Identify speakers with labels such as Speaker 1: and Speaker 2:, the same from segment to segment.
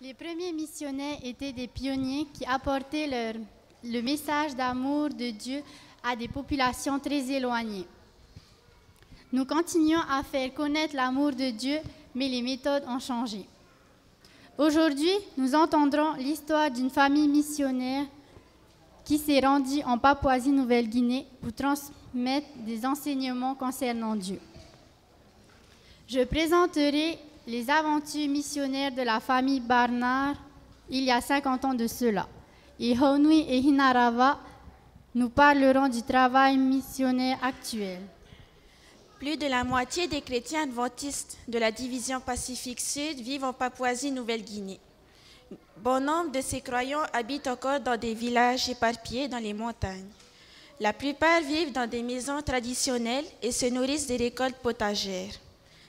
Speaker 1: Les premiers missionnaires étaient des pionniers qui apportaient le message d'amour de Dieu à des populations très éloignées. Nous continuons à faire connaître l'amour de Dieu, mais les méthodes ont changé. Aujourd'hui, nous entendrons l'histoire d'une famille missionnaire qui s'est rendue en Papouasie-Nouvelle-Guinée pour transmettre des enseignements concernant Dieu. Je présenterai les aventures missionnaires de la famille Barnard il y a 50 ans de cela. Et Honui et Hinarava nous parleront du travail missionnaire actuel.
Speaker 2: Plus de la moitié des chrétiens adventistes de la division Pacifique Sud vivent en Papouasie-Nouvelle-Guinée. Bon nombre de ces croyants habitent encore dans des villages éparpillés dans les montagnes. La plupart vivent dans des maisons traditionnelles et se nourrissent des récoltes potagères.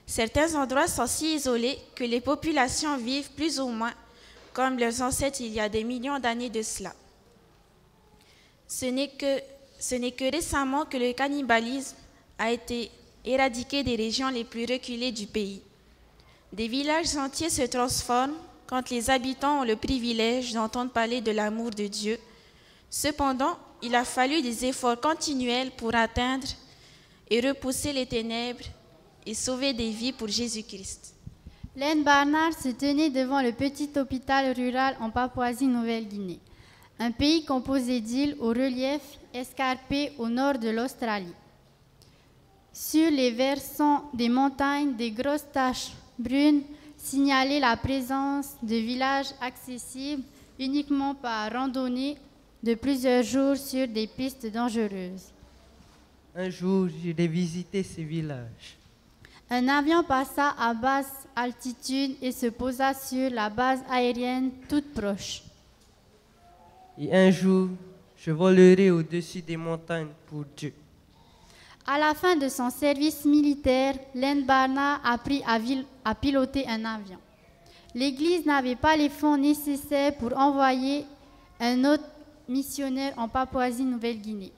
Speaker 2: Certains endroits sont si isolés que les populations vivent plus ou moins comme leurs ancêtres il y a des millions d'années de cela. Ce n'est que récemment que le cannibalisme a été éradiqué des régions les plus reculées du pays. Des villages entiers se transforment quand les habitants ont le privilège d'entendre parler de l'amour de Dieu. Cependant, il a fallu des efforts continuels pour atteindre et repousser les ténèbres et sauver des vies pour Jésus-Christ.
Speaker 1: Len Barnard se tenait devant le petit hôpital rural en Papouasie-Nouvelle-Guinée, un pays composé d'îles au relief escarpé au nord de l'Australie. Sur les versants des montagnes, des grosses taches brunes signalaient la présence de villages accessibles uniquement par randonnée de plusieurs jours sur des pistes dangereuses.
Speaker 3: Un jour, j'irai visiter ces villages.
Speaker 1: Un avion passa à basse altitude et se posa sur la base aérienne toute proche.
Speaker 3: Et un jour, je volerai au-dessus des montagnes pour Dieu.
Speaker 1: À la fin de son service militaire, Len Barnard apprit à piloter un avion. L'Église n'avait pas les fonds nécessaires pour envoyer un autre missionnaire en Papouasie-Nouvelle-Guinée,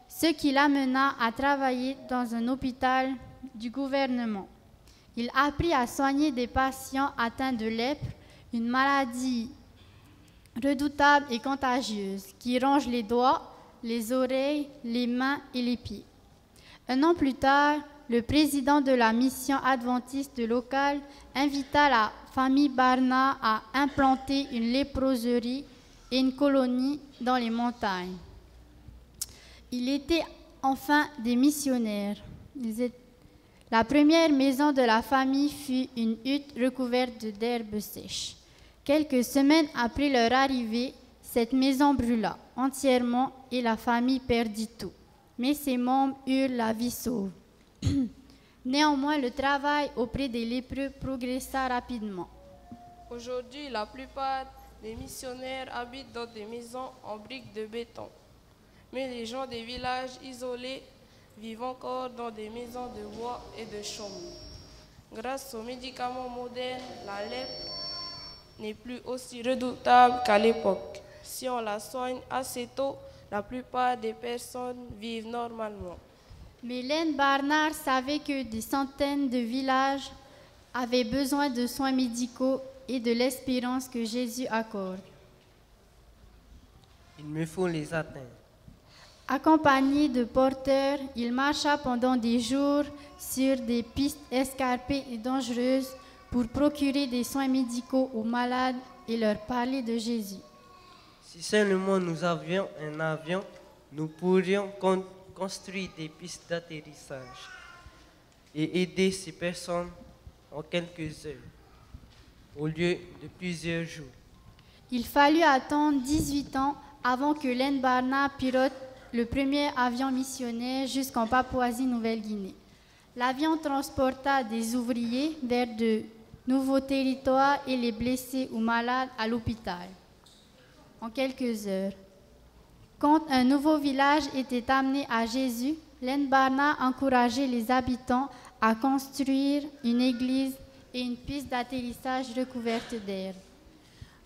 Speaker 1: ce qui l'amena à travailler dans un hôpital du gouvernement. Il apprit à soigner des patients atteints de lèpre, une maladie redoutable et contagieuse qui ronge les doigts, les oreilles, les mains et les pieds. Un an plus tard, le président de la mission adventiste locale invita la famille Barnard à implanter une léproserie et une colonie dans les montagnes. Il était enfin des missionnaires. La première maison de la famille fut une hutte recouverte d'herbes sèches. Quelques semaines après leur arrivée, cette maison brûla entièrement et la famille perdit tout. Mais ses membres eurent la vie sauve. Néanmoins, le travail auprès des lépreux progressa rapidement.
Speaker 4: Aujourd'hui, la plupart des missionnaires habitent dans des maisons en briques de béton. Mais les gens des villages isolés vivent encore dans des maisons de bois et de chaume. Grâce aux médicaments modernes, la lèpre n'est plus aussi redoutable qu'à l'époque. Si on la soigne assez tôt, la plupart des personnes vivent normalement.
Speaker 1: Mais Len Barnard savait que des centaines de villages avaient besoin de soins médicaux et de l'espérance que Jésus accorde.
Speaker 3: Il me faut les atteindre.
Speaker 1: Accompagné de porteurs, il marcha pendant des jours sur des pistes escarpées et dangereuses pour procurer des soins médicaux aux malades et leur parler de Jésus.
Speaker 3: Si seulement nous avions un avion, nous pourrions construire des pistes d'atterrissage et aider ces personnes en quelques heures, au lieu de plusieurs jours.
Speaker 1: Il fallut attendre 18 ans avant que Len Barnard pilote le premier avion missionnaire jusqu'en Papouasie-Nouvelle-Guinée. L'avion transporta des ouvriers vers de nouveaux territoires et les blessés ou malades à l'hôpital en quelques heures. Quand un nouveau village était amené à Jésus, Len Barnard encourageait les habitants à construire une église et une piste d'atterrissage recouverte d'herbe.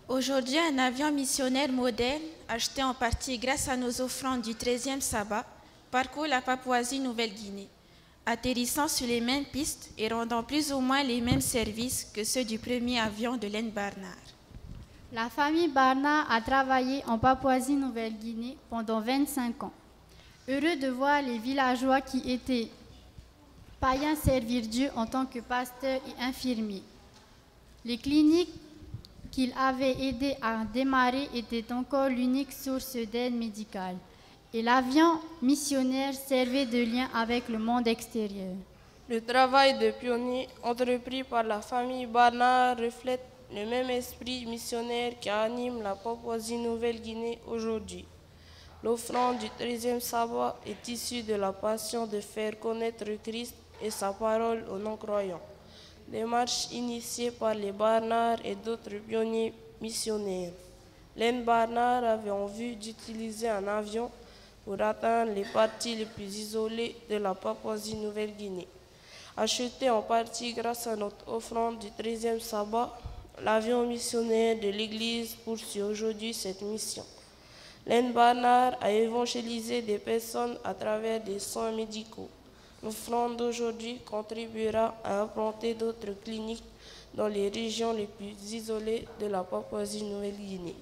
Speaker 2: Aujourd'hui, un avion missionnaire moderne, acheté en partie grâce à nos offrandes du 13e sabbat, parcourt la Papouasie-Nouvelle-Guinée, atterrissant sur les mêmes pistes et rendant plus ou moins les mêmes services que ceux du premier avion de Len Barnard.
Speaker 1: La famille Barna a travaillé en Papouasie-Nouvelle-Guinée pendant 25 ans. Heureux de voir les villageois qui étaient païens servir Dieu en tant que pasteurs et infirmiers. Les cliniques qu'il avait aidé à démarrer étaient encore l'unique source d'aide médicale. Et l'avion missionnaire servait de lien avec le monde extérieur.
Speaker 4: Le travail de pionnier entrepris par la famille Barna reflète le même esprit missionnaire qui anime la Papouasie-Nouvelle-Guinée aujourd'hui. L'offrande du 13e sabbat est issue de la passion de faire connaître Christ et sa parole aux non-croyants. Démarche initiée par les Barnard et d'autres pionniers missionnaires. Len Barnard avait en vue d'utiliser un avion pour atteindre les parties les plus isolées de la Papouasie-Nouvelle-Guinée. Acheté en partie grâce à notre offrande du 13e sabbat, l'avion missionnaire de l'Église poursuit aujourd'hui cette mission. Len Barnard a évangélisé des personnes à travers des soins médicaux. L'offrande d'aujourd'hui contribuera à implanter d'autres cliniques dans les régions les plus isolées de la Papouasie-Nouvelle-Guinée.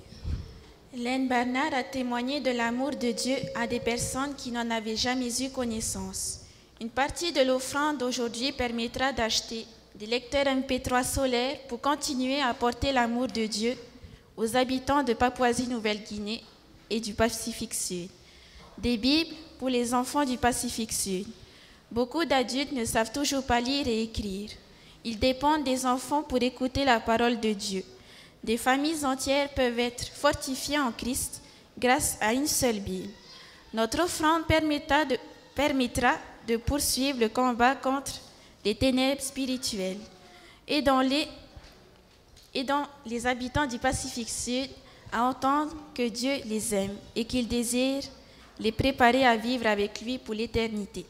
Speaker 2: Len Barnard a témoigné de l'amour de Dieu à des personnes qui n'en avaient jamais eu connaissance. Une partie de l'offrande d'aujourd'hui permettra d'acheter des lecteurs MP3 solaires pour continuer à porter l'amour de Dieu aux habitants de Papouasie-Nouvelle-Guinée et du Pacifique Sud. Des Bibles pour les enfants du Pacifique Sud. Beaucoup d'adultes ne savent toujours pas lire et écrire. Ils dépendent des enfants pour écouter la parole de Dieu. Des familles entières peuvent être fortifiées en Christ grâce à une seule Bible. Notre offrande permettra de poursuivre le combat contre les ténèbres spirituelles et dans les habitants du Pacifique Sud à entendre que Dieu les aime et qu'il désire les préparer à vivre avec lui pour l'éternité.